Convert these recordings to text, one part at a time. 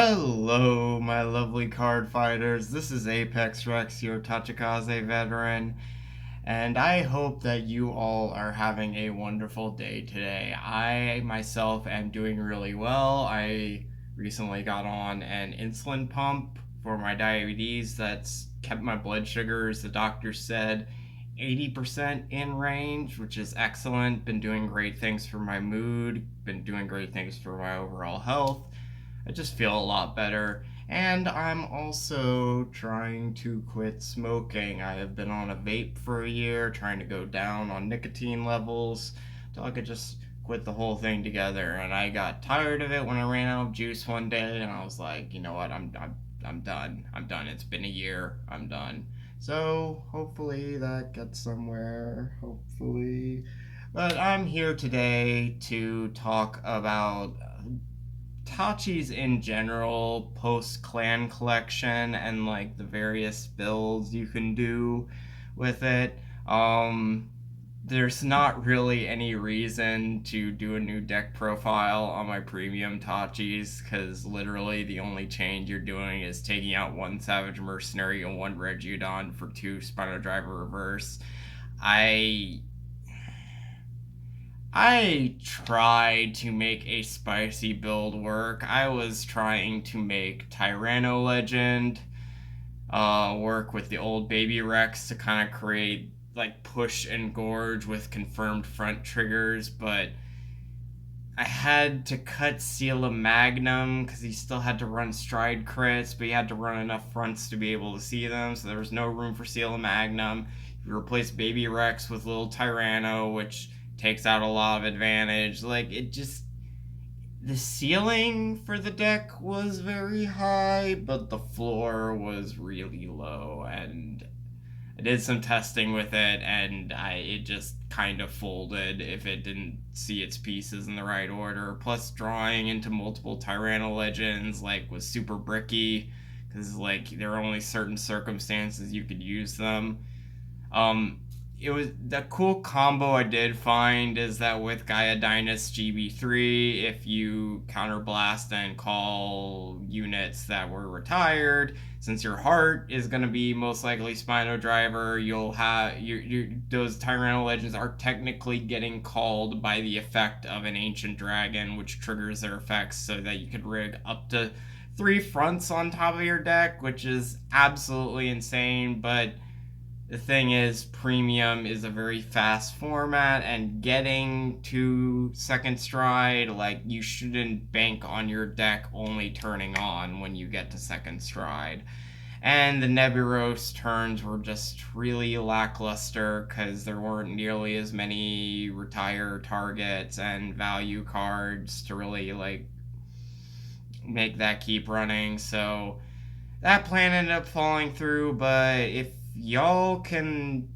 Hello, my lovely card fighters. This is Apex Rex, your Tachikaze veteran, and I hope that you all are having a wonderful day today. I myself am doing really well. I recently got on an insulin pump for my diabetes that's kept my blood sugars, the doctor said, 80% in range, which is excellent. Been doing great things for my mood, been doing great things for my overall health. I just feel a lot better. And I'm also trying to quit smoking. I have been on a vape for a year, trying to go down on nicotine levels till I could just quit the whole thing together. And I got tired of it when I ran out of juice one day, and I was like, you know what? I'm done. I'm done. It's been a year. I'm done. So hopefully that gets somewhere. Hopefully. But I'm here today to talk about Tachi's in general post clan collection and like the various builds you can do with it. Um, there's not really any reason to do a new deck profile on my premium Tachis because literally the only change you're doing is taking out one Savage Mercenary and one Regudon for two Spino Driver Reverse. I I tried to make a spicy build work. I was trying to make Tyranno Legend work with the old Baby Rex to kind of create like push and gorge with confirmed front triggers, but I had to cut Seal Magnum because he still had to run stride crits, but he had to run enough fronts to be able to see them, so there was no room for Seal Magnum. You replace Baby Rex with Little Tyranno, which takes out a lot of advantage. Like, it just. The ceiling for the deck was very high, but the floor was really low, and I did some testing with it, and it just kind of folded if it didn't see its pieces in the right order. Plus, drawing into multiple Tyranno Legends was super bricky because there are only certain circumstances you could use them. Um, it was the cool combo I did find is that with Gaia Dynast GB3, if you counterblast and call units that were retired, since your heart is going to be most likely Spino Driver, you'll have those Tyranno Legends are technically getting called by the effect of an Ancient Dragon, which triggers their effects so that you could rig up to 3 fronts on top of your deck, which is absolutely insane, but the thing is, premium is a very fast format, and getting to second stride, you shouldn't bank on your deck only turning on when you get to second stride. And the Nebulos turns were just really lackluster because there weren't nearly as many retire targets and value cards to really make that keep running. So that plan ended up falling through, but if y'all can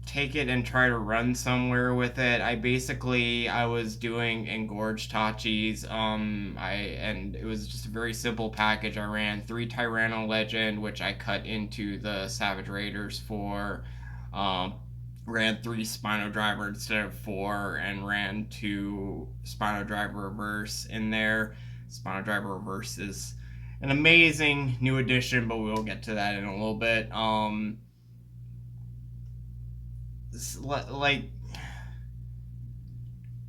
take it and try to run somewhere with it, I was doing engorged Tachis. And it was just a very simple package. I ran 3 Tyranno Legend, which I cut into the Savage Raiders for. Ran 3 Spino Driver instead of 4, and ran 2 Spino Driver Reverse in there. Spino Driver Reverse is an amazing new addition, but we'll get to that in a little bit. Like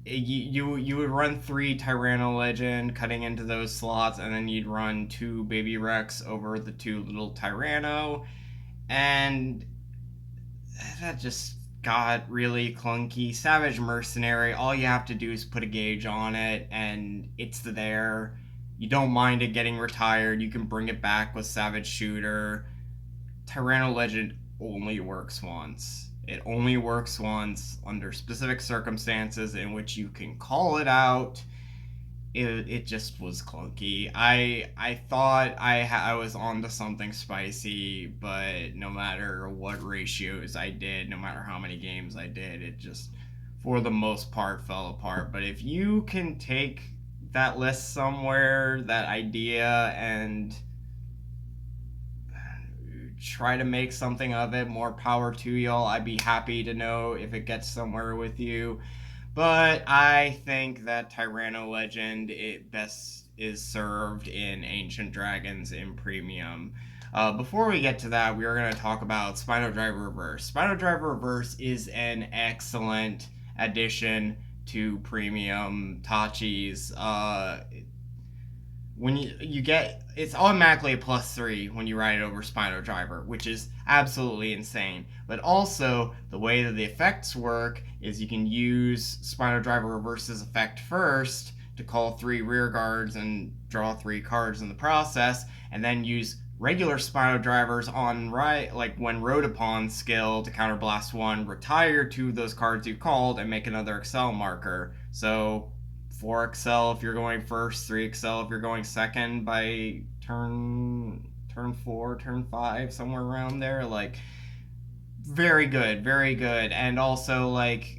you would run 3 Tyranno Legend, cutting into those slots, and then you'd run 2 Baby Rex over the 2 Little Tyranno, and that just got really clunky. Savage Mercenary, all you have to do is put a gauge on it, and it's there. You don't mind it getting retired. You can bring it back with Savage Shooter. Tyranno Legend only works once. It only works once under specific circumstances in which you can call it out. It just was clunky. I thought I was onto something spicy, but no matter what ratios I did, no matter how many games I did, it just for the most part fell apart. But if you can take that list somewhere, that idea, and try to make something of it, more power to y'all. I'd be happy to know if it gets somewhere with you. But I think that Tyranno Legend, it best is served in Ancient Dragons in Premium. Before we get to that, we are going to talk about Spino Driver Reverse. Spino Driver Reverse is an excellent addition to Premium Tachi's. When you get, it's automatically a +3 when you ride it over Spino Driver, which is absolutely insane. But also, the way that the effects work is you can use Spino Driver Reverse's effect first to call 3 rear guards and draw 3 cards in the process, and then use regular Spino Drivers on like when rode upon skill to counterblast 1, retire 2 of those cards you called, and make another Excel marker. So 4 Excel if you're going first, 3 Excel if you're going second by turn 4, turn 5, somewhere around there. Like, very good, very good. And also, like,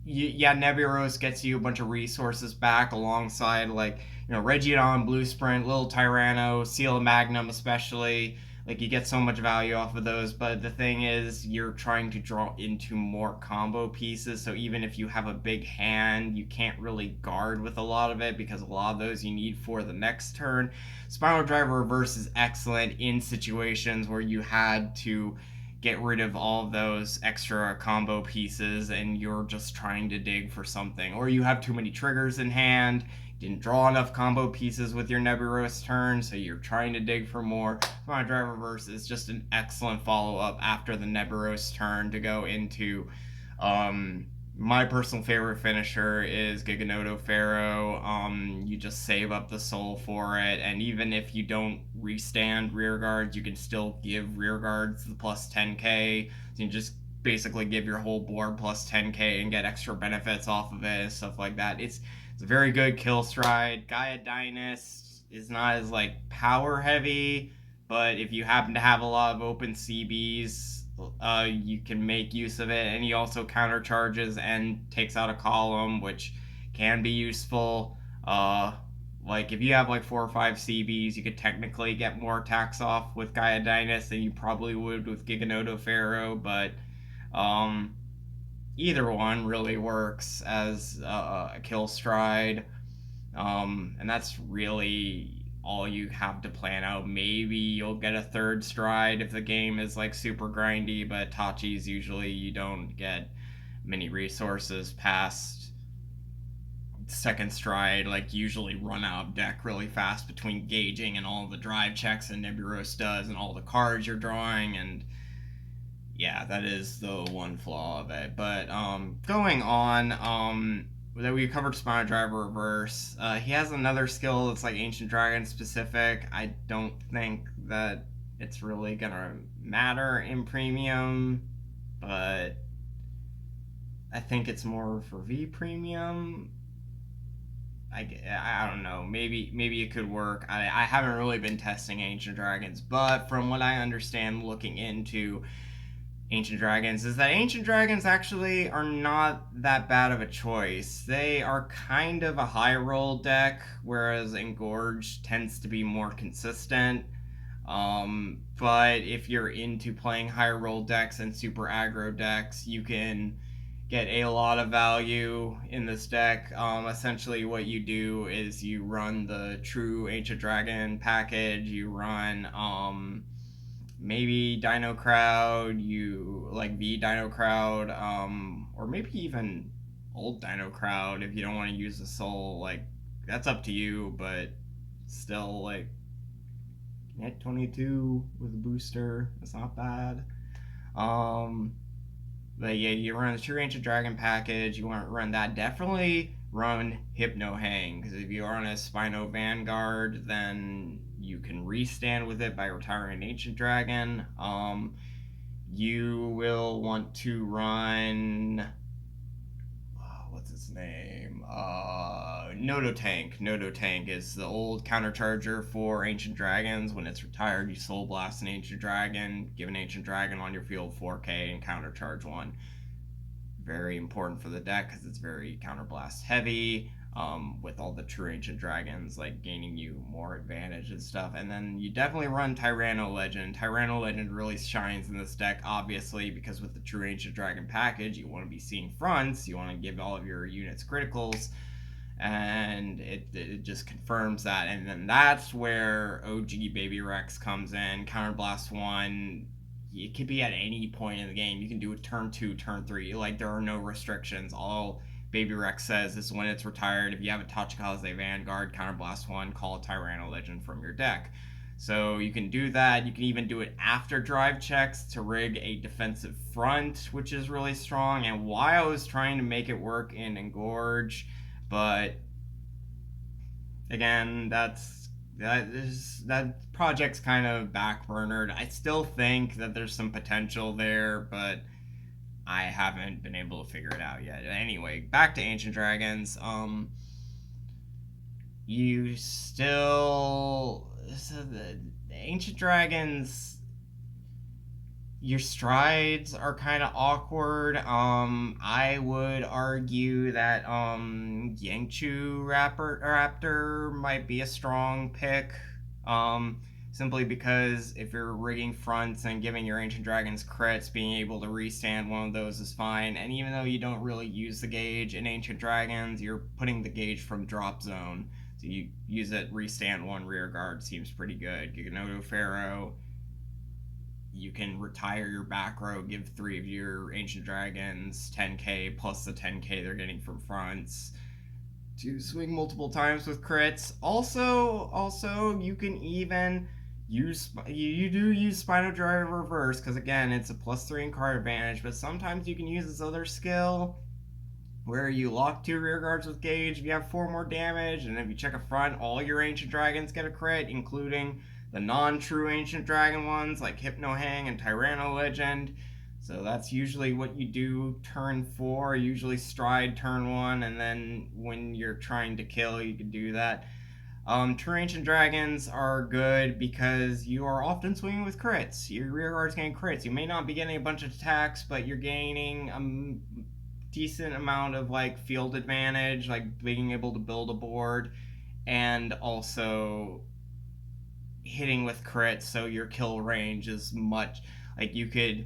yeah, Nebulos gets you a bunch of resources back alongside, like, Reggiodon, Blue Sprint, Little Tyranno, Seal of Magnum especially. Like, you get so much value off of those, but the thing is, you're trying to draw into more combo pieces, so even if you have a big hand, you can't really guard with a lot of it, because a lot of those you need for the next turn. Spinal Driver Reverse is excellent in situations where you had to get rid of all of those extra combo pieces and you're just trying to dig for something, or you have too many triggers in hand, didn't draw enough combo pieces with your Nebulos turn, so you're trying to dig for more. Spinal Driver Reverse is just an excellent follow-up after the Nebulos turn to go into my personal favorite finisher is Giganoto Pharaoh. You just save up the soul for it, and even if you don't restand rear guards, you can still give rear guards the plus 10k. So you just basically give your whole board plus 10k and get extra benefits off of it and stuff like that. It's a very good kill stride. Gaia Dynast is not as like power heavy, but if you happen to have a lot of open CBs, you can make use of it, and he also countercharges and takes out a column, which can be useful. Like if you have like 4 or 5 CBs, you could technically get more attacks off with Gaia Dynast than you probably would with Giganoto Pharaoh, but either one really works as a kill stride, and that's really all you have to plan out. Maybe you'll get a third stride if the game is like super grindy, but Tachi's usually you don't get many resources past second stride. Like, usually run out of deck really fast between gauging and all the drive checks and Nebulos does and all the cards you're drawing, and yeah, that is the one flaw of it. But going on, that we covered Spinal Driver Reverse. He has another skill that's like Ancient Dragon specific. I don't think that it's really gonna matter in Premium, but I think it's more for V Premium. I don't know. Maybe it could work. I haven't really been testing Ancient Dragons, but from what I understand looking into Ancient Dragons is that Ancient Dragons actually are not that bad of a choice. They are kind of a high roll deck, whereas Engorge tends to be more consistent. But if you're into playing high roll decks and super aggro decks, you can get a lot of value in this deck. Essentially what you do is you run the true Ancient Dragon package, you run maybe Dino Crowd, you like V Dino Crowd, or maybe even old Dino Crowd if you don't want to use the soul. Like, that's up to you, but still, like, net 22 with a booster, that's not bad. But yeah, you run the True Ancient Dragon package, you want to run that, definitely run Hypno Hang, because if you are on a Spino Vanguard, then you can restand with it by retiring an Ancient Dragon. You will want to run, what's its name? Nodotank. Nodotank is the old countercharger for Ancient Dragons. When it's retired, you Soul Blast an Ancient Dragon, give an Ancient Dragon on your field 4k, and countercharge one. Very important for the deck because it's very counterblast heavy, with all the true Ancient Dragons like gaining you more advantage and stuff. And then you definitely run Tyranno Legend. Tyranno Legend really shines in this deck, obviously, because with the true Ancient Dragon package, you want to be seeing fronts, you want to give all of your units criticals, and it just confirms that. And then that's where OG Baby Rex comes in. Counterblast 1, it could be at any point in the game. You can do it turn 2, turn 3. Like, there are no restrictions. All Baby Rex says is when it's retired, if you have a Tachikaze Vanguard, Counterblast 1, call a Tyranno Legend from your deck. So you can do that. You can even do it after drive checks to rig a defensive front, which is really strong. And why I was trying to make it work in Engorge, but again, that project's kind of backburnered. I still think that there's some potential there, but I haven't been able to figure it out yet. Anyway, back to Ancient Dragons. You still, so the Ancient Dragons, your strides are kind of awkward. I would argue that Yangchu Raptor might be a strong pick. Simply because if you're rigging fronts and giving your Ancient Dragons crits, being able to restand one of those is fine. And even though you don't really use the gauge in Ancient Dragons, you're putting the gauge from drop zone. So you use it, restand one rear guard, seems pretty good. Giganoto Pharaoh, you can retire your back row, give 3 of your Ancient Dragons 10k plus the 10k they're getting from fronts to swing multiple times with crits. Also, you can even use you do use Spino Drive Reverse because again it's a +3 in card advantage, but sometimes you can use this other skill where you lock 2 rear guards with gauge if you have 4 more damage, and if you check a front, all your Ancient Dragons get a crit, including the non-true Ancient Dragon ones like Hypno Hang and Tyranno Legend. So that's usually what you do turn 4, usually stride turn 1, and then when you're trying to kill, you can do that. True Ancient Dragons are good because you are often swinging with crits. Your rear guard's getting crits. You may not be getting a bunch of attacks, but you're gaining a decent amount of like field advantage, like being able to build a board, and also hitting with crits, so your kill range is much, like you could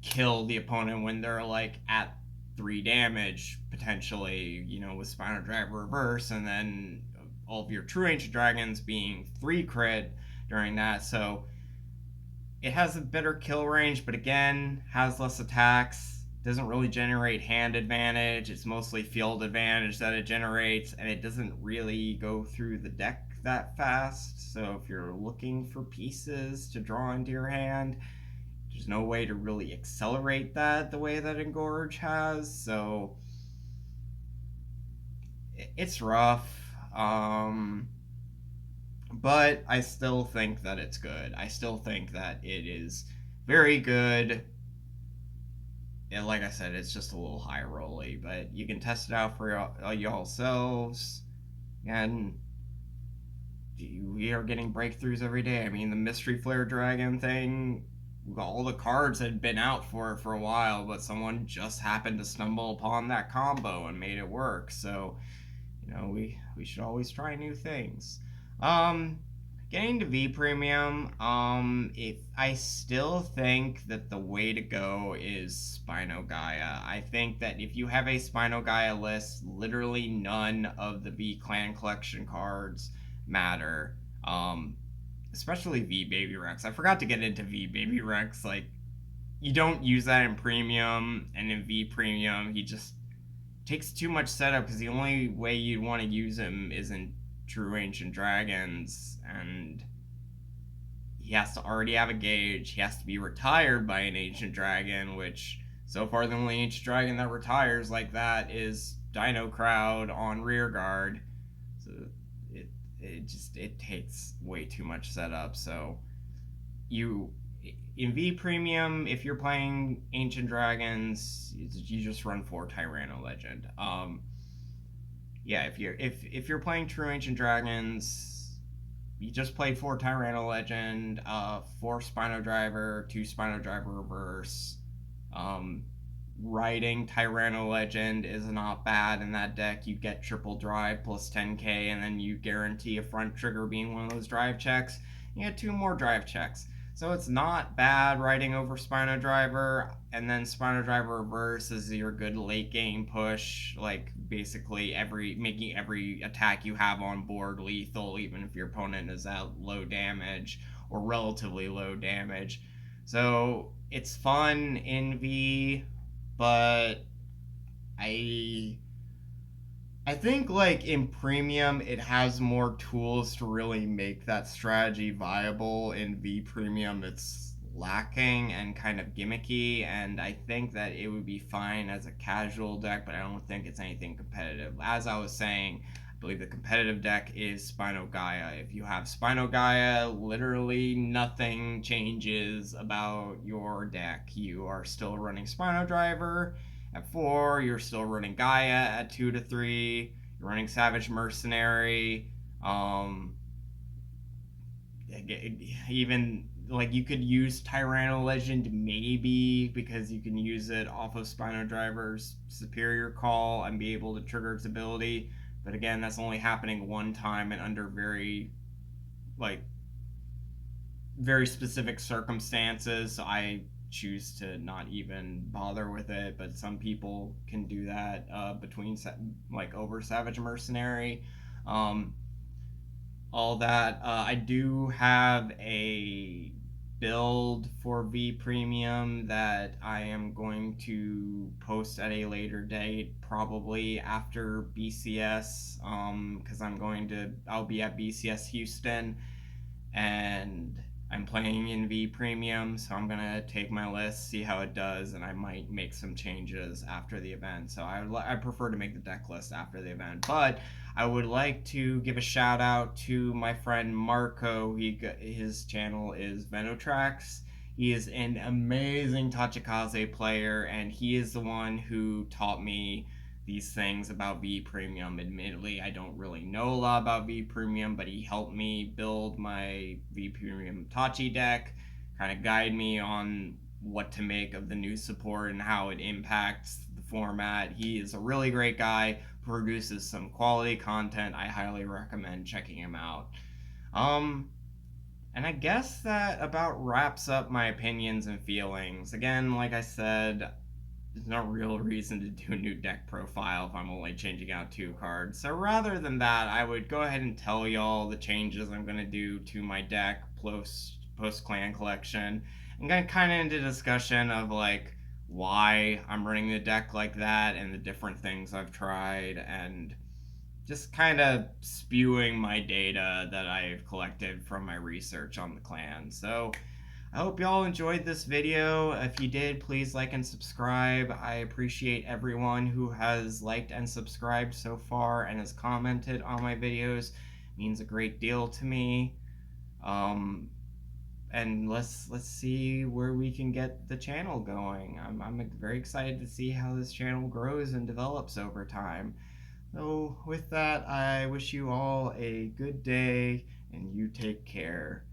kill the opponent when they're like at 3 damage potentially, with Spino Drive Reverse, and then all of your True Ancient Dragons being 3 crit during that. So it has a better kill range, but again, has less attacks, doesn't really generate hand advantage. It's mostly field advantage that it generates, and it doesn't really go through the deck that fast. So if you're looking for pieces to draw into your hand, there's no way to really accelerate that the way that Engorge has. So it's rough. But I still think that it's good. I still think that it is very good. And like I said, it's just a little high rolly, but you can test it out for y'all selves. And we are getting breakthroughs every day. I mean, the Mystery Flare Dragon thing, all the cards had been out for it for a while, but someone just happened to stumble upon that combo and made it work. So, we should always try new things. Getting to V Premium, if I still think that the way to go is Spino Gaia. I think that if you have a Spino Gaia list, literally none of the V Clan Collection cards matter. Especially V Baby Rex. I forgot to get into V Baby Rex. Like, you don't use that in Premium, and in V Premium, he just takes too much setup because the only way you'd want to use him is in True Ancient Dragons, and he has to already have a gauge. He has to be retired by an Ancient Dragon, which so far the only Ancient Dragon that retires like that is Dino Crowd on rear guard. So it takes way too much setup. So you in V Premium, if you're playing Ancient Dragons, you just run 4 Tyranno Legend. If you're playing True Ancient Dragons, you just play 4 Tyranno Legend, 4 Spino Driver, 2 Spino Driver Reverse. Riding Tyranno Legend is not bad in that deck. You get triple drive plus 10k, and then you guarantee a front trigger being one of those drive checks. You get 2 more drive checks. So it's not bad riding over Spino Driver, and then Spino Driver Reverse is your good late game push, like basically making every attack you have on board lethal, even if your opponent is at low damage or relatively low damage. So it's fun in V, but I I think like in premium it has more tools to really make that strategy viable. In V premium it's lacking and kind of gimmicky, and I think that it would be fine as a casual deck, but I don't think it's anything competitive. As I was saying, I believe the competitive deck is Spino Gaia. If you have Spino Gaia, literally nothing changes about your deck. You are still running Spino Driver at 4, you're still running Gaia at 2 to 3, you're running Savage Mercenary. Um, Even like you could use Tyranno Legend maybe because you can use it off of Spino Driver's Superior Call and be able to trigger its ability. But again, that's only happening one time and under like very specific circumstances. So I choose to not even bother with it. But some people can do that between like over Savage Mercenary. Um, all that. I do have a build for V Premium that I am going to post at a later date, probably after BCS, because I'll be at BCS Houston, and I'm playing in V Premium, so I'm gonna take my list, see how it does, and I might make some changes after the event. So I prefer to make the deck list after the event, but I would like to give a shout out to my friend Marco. His channel is Venotrax. He is an amazing Tachikaze player, and he is the one who taught me these things about V Premium. Admittedly, I don't really know a lot about V Premium, but he helped me build my V Premium Tachi deck, kind of guide me on what to make of the new support and how it impacts the format. He is a really great guy, produces some quality content. I highly recommend checking him out. Um, and I guess that about wraps up my opinions and feelings. Again, like I said, there's no real reason to do a new deck profile if I'm only changing out 2 cards. So rather than that, I would go ahead and tell y'all the changes I'm going to do to my deck post clan collection, and get kind of into discussion of like why I'm running the deck like that and the different things I've tried, and just kind of spewing my data that I've collected from my research on the clan. So I hope y'all enjoyed this video. If you did, please like and subscribe. I appreciate everyone who has liked and subscribed so far and has commented on my videos. It means a great deal to me. And let's see where we can get the channel going. I'm very excited to see how this channel grows and develops over time. So with that, I wish you all a good day and you take care.